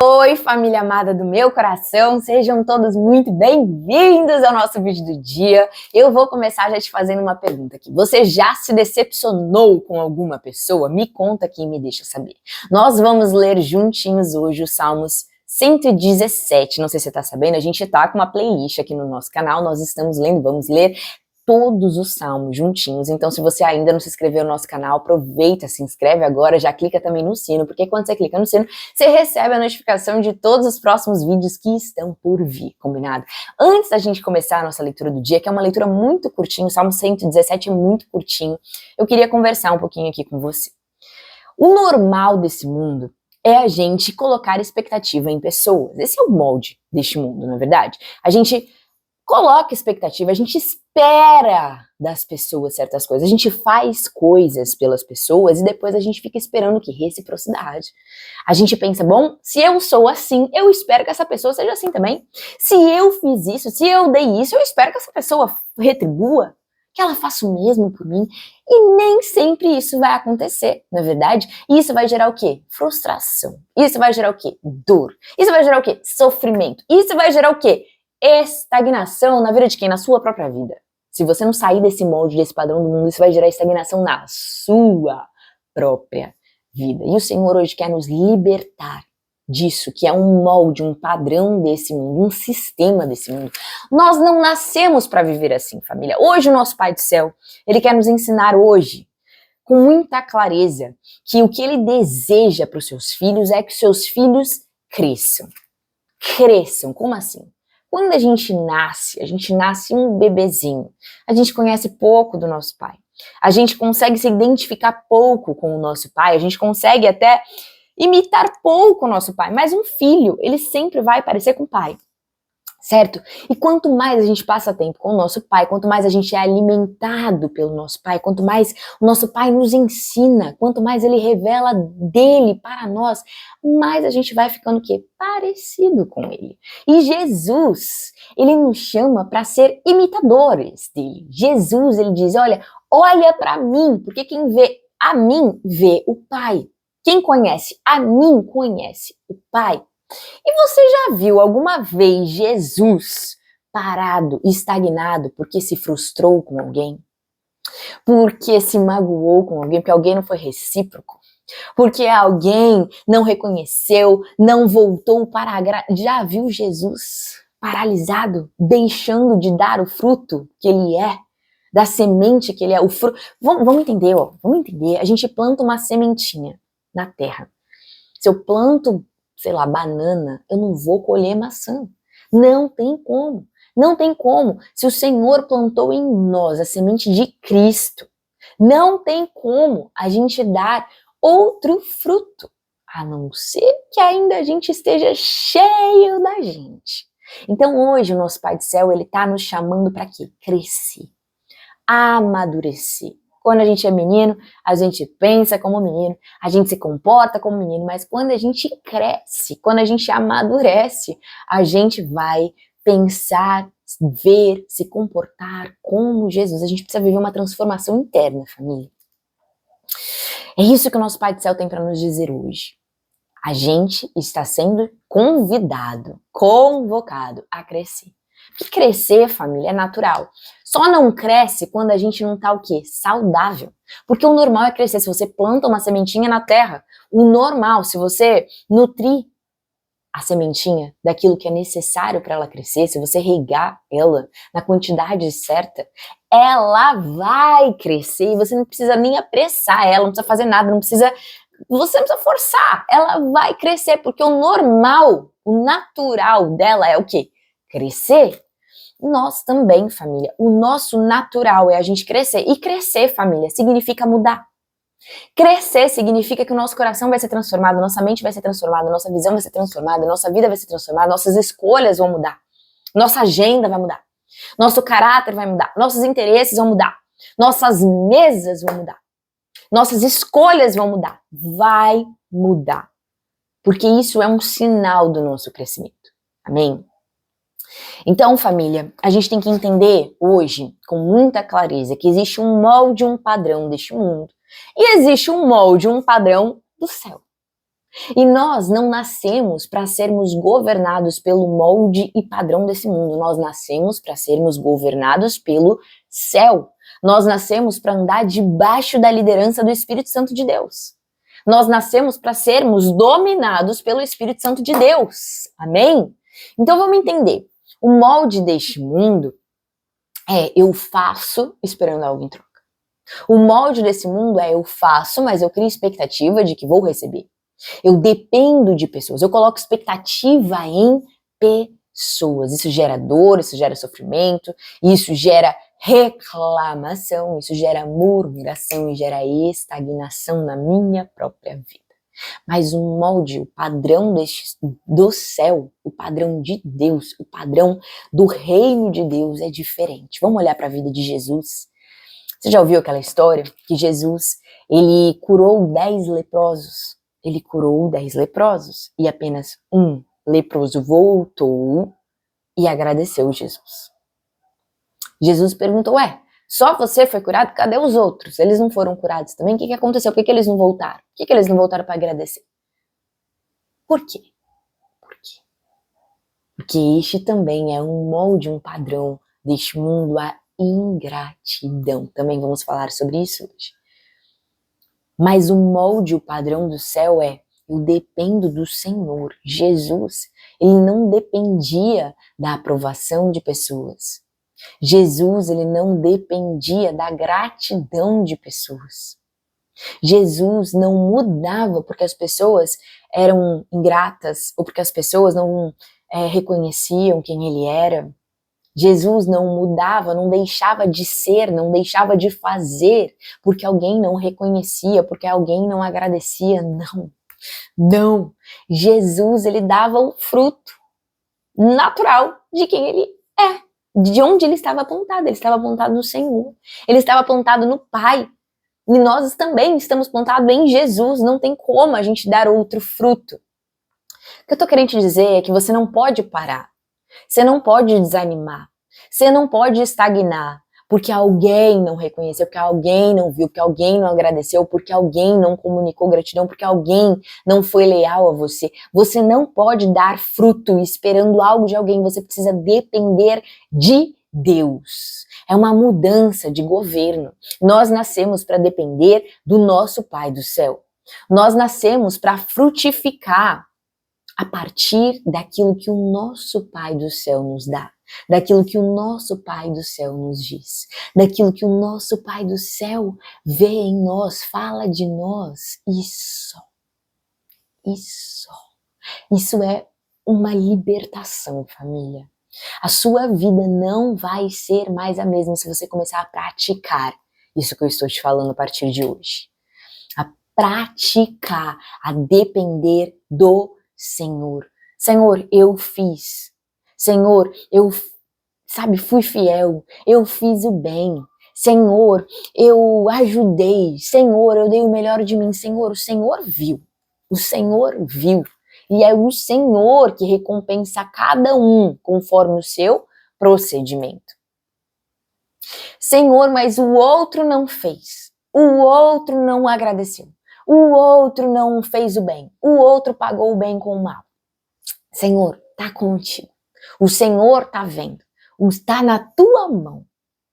Oi, família amada do meu coração, sejam todos muito bem-vindos ao nosso vídeo do dia. Eu vou começar já te fazendo uma pergunta aqui. Você já se decepcionou com alguma pessoa? Me conta aqui e me deixa saber. Nós vamos ler juntinhos hoje os Salmos 117. Não sei se você tá sabendo, a gente tá com uma playlist aqui no nosso canal, nós estamos lendo, vamos ler todos os salmos juntinhos. Então, se você ainda não se inscreveu no nosso canal, aproveita, se inscreve agora, já clica também no sino, porque quando você clica no sino, você recebe a notificação de todos os próximos vídeos que estão por vir, combinado? Antes da gente começar a nossa leitura do dia, que é uma leitura muito curtinha, o Salmo 117 é muito curtinho, eu queria conversar um pouquinho aqui com você. O normal desse mundo é a gente colocar expectativa em pessoas. Esse é o molde deste mundo, não é verdade? A gente coloca expectativa, a gente espera das pessoas certas coisas, a gente faz coisas pelas pessoas e depois a gente fica esperando o que? Reciprocidade. A gente pensa, bom, se eu sou assim, eu espero que essa pessoa seja assim também. Se eu fiz isso, se eu dei isso, eu espero que essa pessoa retribua, que ela faça o mesmo por mim. E nem sempre isso vai acontecer, não é verdade? E isso vai gerar o quê? Frustração. Isso vai gerar o quê? Dor. Isso vai gerar o quê? Sofrimento. Isso vai gerar o quê? Estagnação na vida de quem? Na sua própria vida. Se você não sair desse molde, desse padrão do mundo, isso vai gerar estagnação na sua própria vida. E o Senhor hoje quer nos libertar disso, que é um molde, um padrão desse mundo, um sistema desse mundo. Nós não nascemos para viver assim, família. Hoje o nosso Pai do Céu, Ele quer nos ensinar hoje, com muita clareza, que o que Ele deseja para os seus filhos é que os seus filhos cresçam. Cresçam, como assim? Quando a gente nasce um bebezinho, a gente conhece pouco do nosso pai, a gente consegue se identificar pouco com o nosso pai, a gente consegue até imitar pouco o nosso pai, mas um filho, ele sempre vai parecer com o pai, certo? E quanto mais a gente passa tempo com o nosso pai, quanto mais a gente é alimentado pelo nosso pai, quanto mais o nosso pai nos ensina, quanto mais ele revela dele para nós, mais a gente vai ficando o quê? Parecido com ele. E Jesus, ele nos chama para ser imitadores dele. Jesus, ele diz, olha para mim, porque quem vê a mim, vê o Pai. Quem conhece a mim, conhece o Pai. E você já viu alguma vez Jesus parado, estagnado, porque se frustrou com alguém? Porque se magoou com alguém, porque alguém não foi recíproco? Porque alguém não reconheceu, não voltou para Já viu Jesus paralisado, deixando de dar o fruto que ele é? Da semente que ele é? O fruto. Vamos entender, vamos entender. A gente planta uma sementinha na terra. Se eu planto, sei lá, banana, eu não vou colher maçã. Não tem como. Não tem como. Se o Senhor plantou em nós a semente de Cristo, não tem como a gente dar outro fruto, a não ser que ainda a gente esteja cheio da gente. Então hoje o nosso Pai do Céu, ele tá nos chamando para quê? Crescer, amadurecer. Quando a gente é menino, a gente pensa como menino, a gente se comporta como menino, mas quando a gente cresce, quando a gente amadurece, a gente vai pensar, ver, se comportar como Jesus. A gente precisa viver uma transformação interna, família. É isso que o nosso Pai do Céu tem para nos dizer hoje. A gente está sendo convidado, convocado a crescer. E crescer, família, é natural. Só não cresce quando a gente não tá o quê? Saudável. Porque o normal é crescer. Se você planta uma sementinha na terra, o normal, se você nutrir a sementinha daquilo que é necessário para ela crescer, se você regar ela na quantidade certa, ela vai crescer e você não precisa nem apressar ela, não precisa fazer nada, você não precisa forçar. Ela vai crescer, porque o normal, o natural dela é o quê? Crescer. Nós também, família, o nosso natural é a gente crescer. E crescer, família, significa mudar. Crescer significa que o nosso coração vai ser transformado, nossa mente vai ser transformada, nossa visão vai ser transformada, nossa vida vai ser transformada, nossas escolhas vão mudar, nossa agenda vai mudar, nosso caráter vai mudar, nossos interesses vão mudar, nossas mesas vão mudar, nossas escolhas vão mudar. Vai mudar. Porque isso é um sinal do nosso crescimento. Amém? Então, família, a gente tem que entender hoje, com muita clareza, que existe um molde, um padrão deste mundo. E existe um molde, um padrão do céu. E nós não nascemos para sermos governados pelo molde e padrão desse mundo. Nós nascemos para sermos governados pelo céu. Nós nascemos para andar debaixo da liderança do Espírito Santo de Deus. Nós nascemos para sermos dominados pelo Espírito Santo de Deus. Amém? Então vamos entender. O molde deste mundo é eu faço esperando algo em troca. O molde desse mundo é eu faço, mas eu crio expectativa de que vou receber. Eu dependo de pessoas, eu coloco expectativa em pessoas. Isso gera dor, isso gera sofrimento, isso gera reclamação, isso gera murmuração e gera estagnação na minha própria vida. Mas o molde, o padrão do céu, o padrão de Deus, o padrão do reino de Deus é diferente. Vamos olhar para a vida de Jesus. Você já ouviu aquela história que Jesus, ele curou 10 leprosos? Ele curou 10 leprosos e apenas um leproso voltou e agradeceu Jesus. Jesus perguntou, só você foi curado? Cadê os outros? Eles não foram curados também? O que aconteceu? Por que eles não voltaram? Por que eles não voltaram para agradecer? Por quê? Porque este também é um molde, um padrão deste mundo, a ingratidão. Também vamos falar sobre isso hoje. Mas o molde, o padrão do céu é, eu dependo do Senhor. Jesus, ele não dependia da aprovação de pessoas. Jesus, ele não dependia da gratidão de pessoas. Jesus não mudava porque as pessoas eram ingratas ou porque as pessoas não reconheciam quem ele era. Jesus não mudava, não deixava de ser, não deixava de fazer, porque alguém não reconhecia, porque alguém não agradecia. Não. Jesus, ele dava o fruto natural de quem ele é, de onde ele estava apontado. Ele estava apontado no Senhor, ele estava apontado no Pai. E nós também estamos apontados em Jesus, não tem como a gente dar outro fruto. O que eu tô querendo te dizer é que você não pode parar. Você não pode desanimar, você não pode estagnar, porque alguém não reconheceu, porque alguém não viu, porque alguém não agradeceu, porque alguém não comunicou gratidão, porque alguém não foi leal a você. Você não pode dar fruto esperando algo de alguém, você precisa depender de Deus. É uma mudança de governo. Nós nascemos para depender do nosso Pai do céu. Nós nascemos para frutificar a partir daquilo que o nosso Pai do céu nos dá, daquilo que o nosso Pai do céu nos diz, daquilo que o nosso Pai do céu vê em nós, fala de nós. Isso é uma libertação, família. A sua vida não vai ser mais a mesma se você começar a praticar isso que eu estou te falando a partir de hoje. A praticar, a depender do Senhor. Senhor, eu fiz. Senhor, eu, fui fiel. Eu fiz o bem. Senhor, eu ajudei. Senhor, eu dei o melhor de mim. Senhor, o Senhor viu. O Senhor viu. E é o Senhor que recompensa cada um conforme o seu procedimento. Senhor, mas o outro não fez. O outro não agradeceu. O outro não fez o bem. O outro pagou o bem com o mal. Senhor, tá contigo. O Senhor tá vendo. Está na tua mão.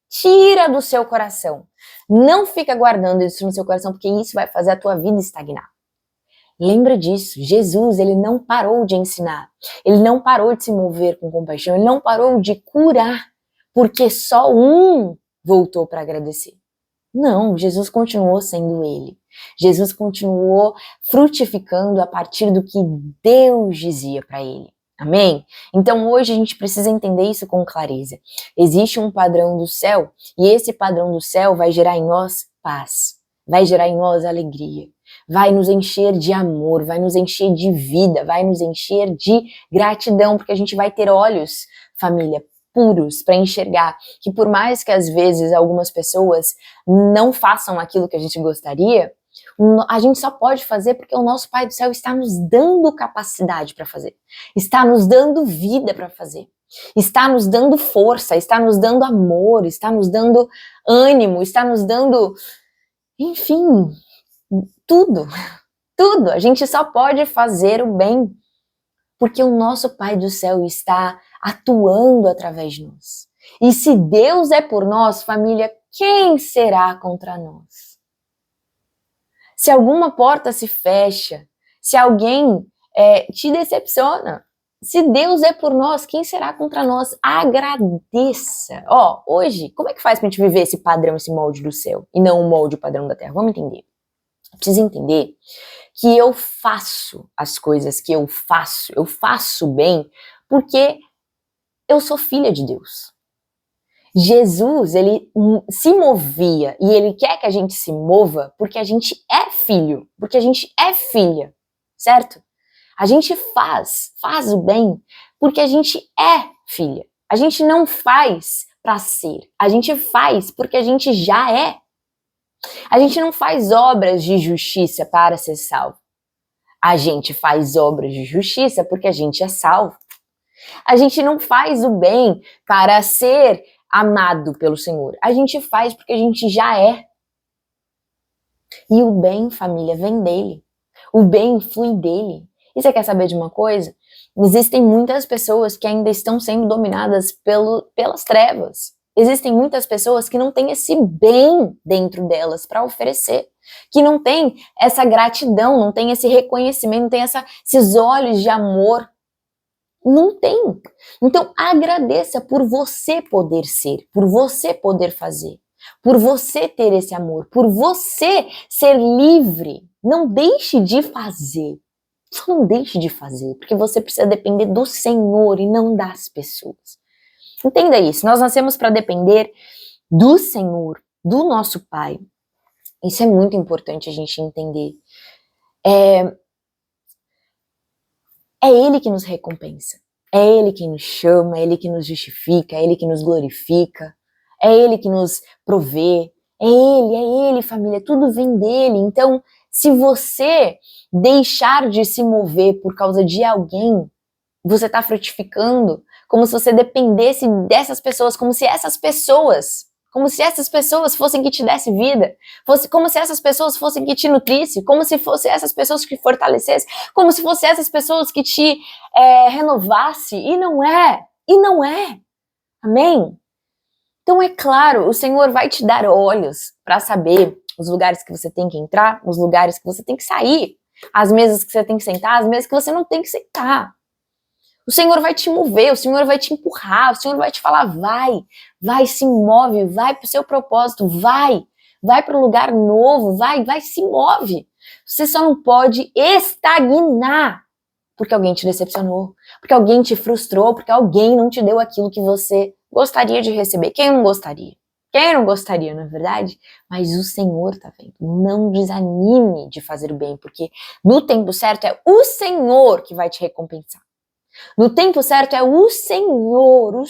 Tira do seu coração. Não fica guardando isso no seu coração, porque isso vai fazer a tua vida estagnar. Lembra disso. Jesus, ele não parou de ensinar. Ele não parou de se mover com compaixão. Ele não parou de curar, porque só um voltou para agradecer. Não, Jesus continuou sendo ele. Jesus continuou frutificando a partir do que Deus dizia para ele. Amém? Então hoje a gente precisa entender isso com clareza. Existe um padrão do céu e esse padrão do céu vai gerar em nós paz, vai gerar em nós alegria, vai nos encher de amor, vai nos encher de vida, vai nos encher de gratidão, porque a gente vai ter olhos, família, puros para enxergar que por mais que às vezes algumas pessoas não façam aquilo que a gente gostaria, a gente só pode fazer porque o nosso Pai do Céu está nos dando capacidade para fazer, está nos dando vida para fazer, está nos dando força, está nos dando amor, está nos dando ânimo, está nos dando, enfim, tudo. Tudo. A gente só pode fazer o bem porque o nosso Pai do céu está atuando através de nós. E se Deus é por nós, família, quem será contra nós? Se alguma porta se fecha, se alguém te decepciona, se Deus é por nós, quem será contra nós? Agradeça. Hoje, como é que faz pra gente viver esse padrão, esse molde do céu, e não o molde, o padrão da terra? Vamos entender. Precisa entender que eu faço as coisas que eu faço bem, porque eu sou filha de Deus. Jesus, ele se movia e ele quer que a gente se mova porque a gente é filho, porque a gente é filha, certo? A gente faz o bem porque a gente é filha. A gente não faz para ser, a gente faz porque a gente já é. A gente não faz obras de justiça para ser salvo. A gente faz obras de justiça porque a gente é salvo. A gente não faz o bem para ser amado pelo Senhor. A gente faz porque a gente já é. E o bem, família, vem dele. O bem flui dele. E você quer saber de uma coisa? Existem muitas pessoas que ainda estão sendo dominadas pelas trevas. Existem muitas pessoas que não têm esse bem dentro delas para oferecer, que não têm essa gratidão, não têm esse reconhecimento, não têm esses olhos de amor. Não tem. Então agradeça por você poder ser, por você poder fazer, por você ter esse amor, por você ser livre. Não deixe de fazer. Só não deixe de fazer, porque você precisa depender do Senhor e não das pessoas. Entenda isso, nós nascemos para depender do Senhor, do nosso Pai. Isso é muito importante a gente entender. É Ele que nos recompensa, é Ele que nos chama, é Ele que nos justifica, é Ele que nos glorifica, é Ele que nos provê, é Ele, família, tudo vem dele. Então, se você deixar de se mover por causa de alguém, você está frutificando como se você dependesse dessas pessoas, como se essas pessoas fossem que te dessem vida, como se essas pessoas fossem que te nutrissem, como se fossem essas pessoas que te fortalecessem, como se fossem essas pessoas que te renovassem, e não é, amém? Então é claro, o Senhor vai te dar olhos para saber os lugares que você tem que entrar, os lugares que você tem que sair, as mesas que você tem que sentar, as mesas que você não tem que sentar. O Senhor vai te mover, o Senhor vai te empurrar, o Senhor vai te falar, vai, se move, vai pro seu propósito, vai pro lugar novo, vai, se move. Você só não pode estagnar porque alguém te decepcionou, porque alguém te frustrou, porque alguém não te deu aquilo que você gostaria de receber. Quem não gostaria? Quem não gostaria, não é verdade? Mas o Senhor tá vendo. Não desanime de fazer o bem, porque no tempo certo é o Senhor que vai te recompensar. No tempo certo é o Senhor,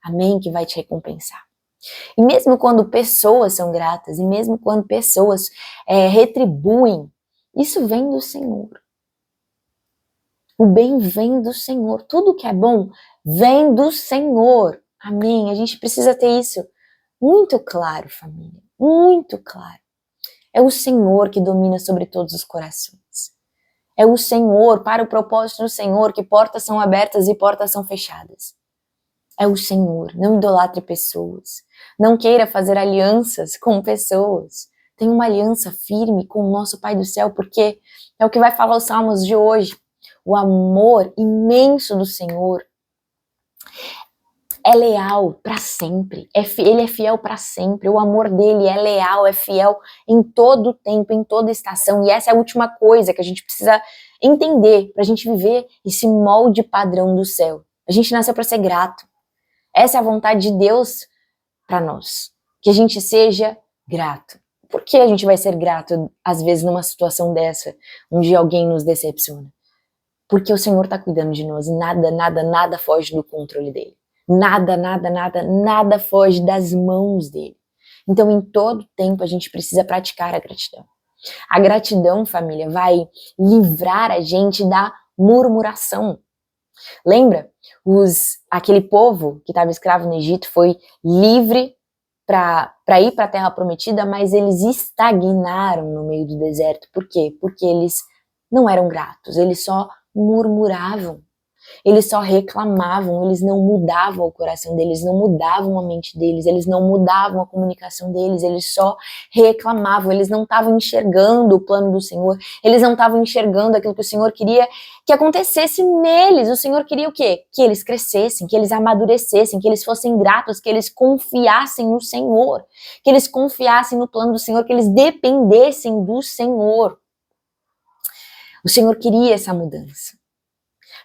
amém, que vai te recompensar. E mesmo quando pessoas são gratas, e mesmo quando pessoas retribuem, isso vem do Senhor. O bem vem do Senhor, tudo que é bom vem do Senhor, amém. A gente precisa ter isso muito claro, família, muito claro. É o Senhor que domina sobre todos os corações. É o Senhor, para o propósito do Senhor, que portas são abertas e portas são fechadas. É o Senhor, não idolatre pessoas. Não queira fazer alianças com pessoas. Tenha uma aliança firme com o nosso Pai do céu, porque é o que vai falar os Salmos de hoje. O amor imenso do Senhor é leal para sempre. Ele é fiel para sempre. O amor dele é leal, é fiel em todo tempo, em toda estação. E essa é a última coisa que a gente precisa entender para a gente viver esse molde padrão do céu. A gente nasceu para ser grato. Essa é a vontade de Deus para nós. Que a gente seja grato. Por que a gente vai ser grato, às vezes, numa situação dessa, onde alguém nos decepciona? Porque o Senhor está cuidando de nós. Nada foge do controle dele. Nada foge das mãos dele. Então, em todo tempo, a gente precisa praticar a gratidão. A gratidão, família, vai livrar a gente da murmuração. Lembra? Aquele povo que estava escravo no Egito foi livre para ir para a Terra Prometida, mas eles estagnaram no meio do deserto. Por quê? Porque eles não eram gratos, eles só murmuravam. Eles só reclamavam, eles não mudavam o coração deles, não mudavam a mente deles, eles não mudavam a comunicação deles, eles só reclamavam, eles não estavam enxergando o plano do Senhor, eles não estavam enxergando aquilo que o Senhor queria que acontecesse neles. O Senhor queria o quê? Que eles crescessem, que eles amadurecessem, que eles fossem gratos, que eles confiassem no Senhor, que eles confiassem no plano do Senhor, que eles dependessem do Senhor. O Senhor queria essa mudança.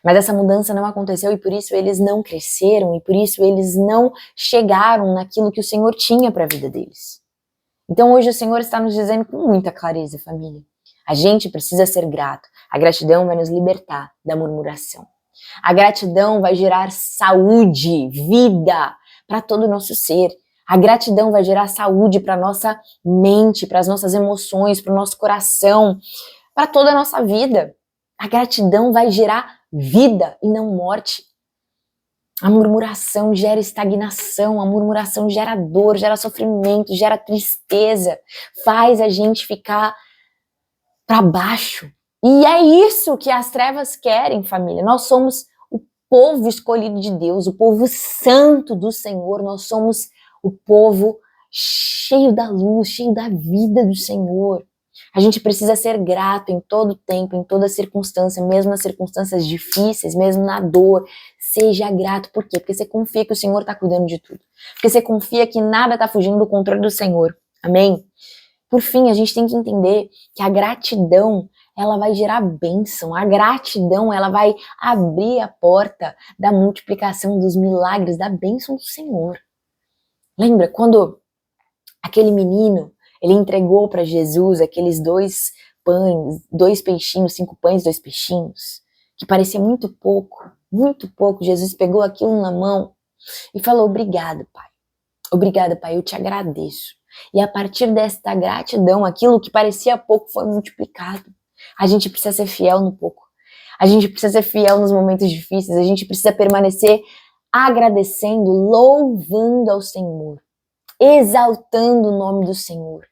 Mas essa mudança não aconteceu e por isso eles não cresceram e por isso eles não chegaram naquilo que o Senhor tinha para a vida deles. Então hoje o Senhor está nos dizendo com muita clareza, família, a gente precisa ser grato. A gratidão vai nos libertar da murmuração. A gratidão vai gerar saúde, vida para todo o nosso ser. A gratidão vai gerar saúde para a nossa mente, para as nossas emoções, para o nosso coração, para toda a nossa vida. A gratidão vai gerar vida e não morte. A murmuração gera estagnação, a murmuração gera dor, gera sofrimento, gera tristeza, faz a gente ficar para baixo. E é isso que as trevas querem, família. Nós somos o povo escolhido de Deus, o povo santo do Senhor, nós somos o povo cheio da luz, cheio da vida do Senhor. A gente precisa ser grato em todo tempo, em toda circunstância, mesmo nas circunstâncias difíceis, mesmo na dor. Seja grato. Por quê? Porque você confia que o Senhor está cuidando de tudo. Porque você confia que nada está fugindo do controle do Senhor. Amém? Por fim, a gente tem que entender que a gratidão, ela vai gerar bênção. A gratidão, ela vai abrir a porta da multiplicação dos milagres, da bênção do Senhor. Lembra quando aquele menino, ele entregou para Jesus aqueles 2 pães, 2 peixinhos, 5 pães, 2 peixinhos, que parecia muito pouco, muito pouco. Jesus pegou aquilo na mão e falou: obrigado, Pai. Obrigado, Pai, eu te agradeço. E a partir desta gratidão, aquilo que parecia pouco foi multiplicado. A gente precisa ser fiel no pouco. A gente precisa ser fiel nos momentos difíceis. A gente precisa permanecer agradecendo, louvando ao Senhor, exaltando o nome do Senhor.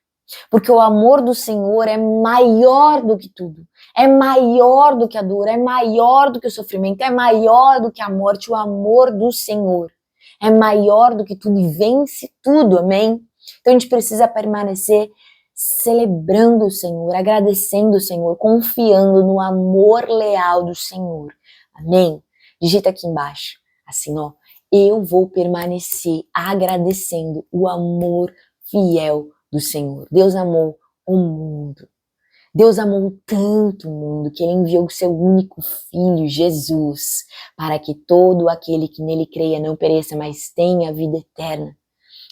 Porque o amor do Senhor é maior do que tudo, é maior do que a dor, é maior do que o sofrimento, é maior do que a morte. O amor do Senhor é maior do que tudo e vence tudo, amém? Então a gente precisa permanecer celebrando o Senhor, agradecendo o Senhor, confiando no amor leal do Senhor, amém? Digita aqui embaixo, assim ó, eu vou permanecer agradecendo o amor fiel do Senhor. Deus amou o mundo. Deus amou tanto o mundo que Ele enviou o seu único Filho, Jesus, para que todo aquele que nele creia não pereça, mas tenha a vida eterna.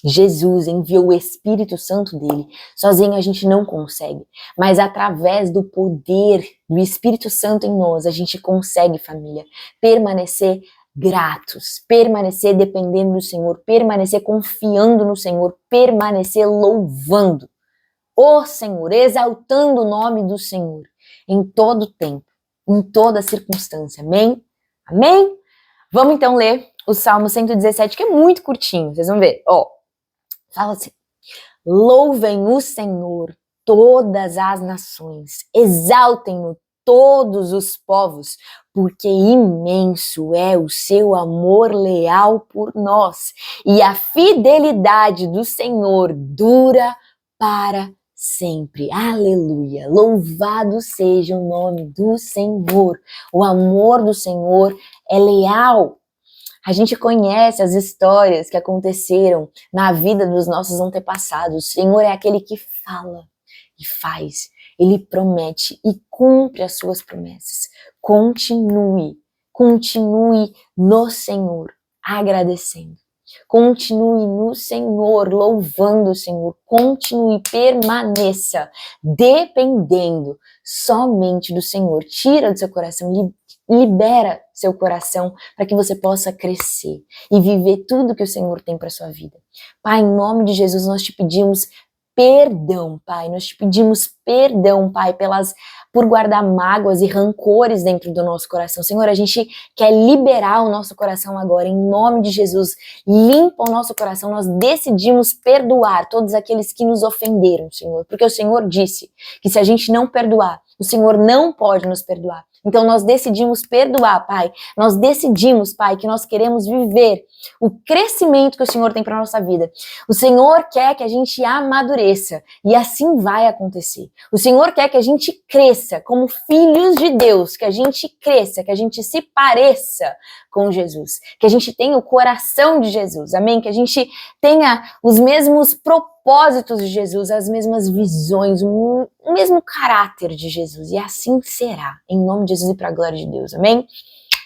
Jesus enviou o Espírito Santo dele. Sozinho a gente não consegue, mas através do poder do Espírito Santo em nós, a gente consegue, família, permanecer gratos, permanecer dependendo do Senhor, permanecer confiando no Senhor, permanecer louvando o Senhor, exaltando o nome do Senhor em todo tempo, em toda circunstância, amém? Amém? Vamos então ler o Salmo 117, que é muito curtinho, vocês vão ver, ó, fala assim: louvem o Senhor todas as nações, exaltem-no todos os povos, porque imenso é o seu amor leal por nós, e a fidelidade do Senhor dura para sempre. Aleluia! Louvado seja o nome do Senhor. O amor do Senhor é leal. A gente conhece as histórias que aconteceram na vida dos nossos antepassados. O Senhor é aquele que fala e faz. Ele promete e cumpre as suas promessas. Continue no Senhor, agradecendo. Continue no Senhor, louvando o Senhor. Continue, permaneça dependendo somente do Senhor. Tira do seu coração, libera seu coração para que você possa crescer e viver tudo que o Senhor tem para sua vida. Pai, em nome de Jesus, nós te pedimos perdão, Pai. Nós te pedimos perdão, Pai, por guardar mágoas e rancores dentro do nosso coração. Senhor, a gente quer liberar o nosso coração agora, em nome de Jesus. Limpa o nosso coração, nós decidimos perdoar todos aqueles que nos ofenderam, Senhor, porque o Senhor disse que se a gente não perdoar, o Senhor não pode nos perdoar. Então nós decidimos perdoar, Pai. Nós decidimos, Pai, que nós queremos viver o crescimento que o Senhor tem para a nossa vida. O Senhor quer que a gente amadureça e assim vai acontecer. O Senhor quer que a gente cresça como filhos de Deus, que a gente cresça, que a gente se pareça com Jesus, que a gente tenha o coração de Jesus, amém? Que a gente tenha os mesmos propósitos de Jesus, as mesmas visões, o mesmo caráter de Jesus, e assim será, em nome de Jesus e para a glória de Deus, amém?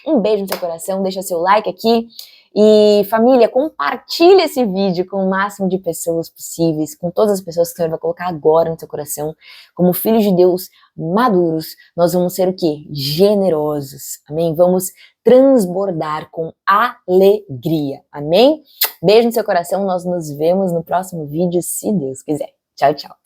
Um beijo no seu coração, deixa seu like aqui, e família, compartilha esse vídeo com o máximo de pessoas possíveis, com todas as pessoas que o Senhor vai colocar agora no seu coração, como filhos de Deus maduros, nós vamos ser o quê? Generosos, amém? Vamos transbordar com alegria, amém? Beijo no seu coração, nós nos vemos no próximo vídeo, se Deus quiser. Tchau, tchau.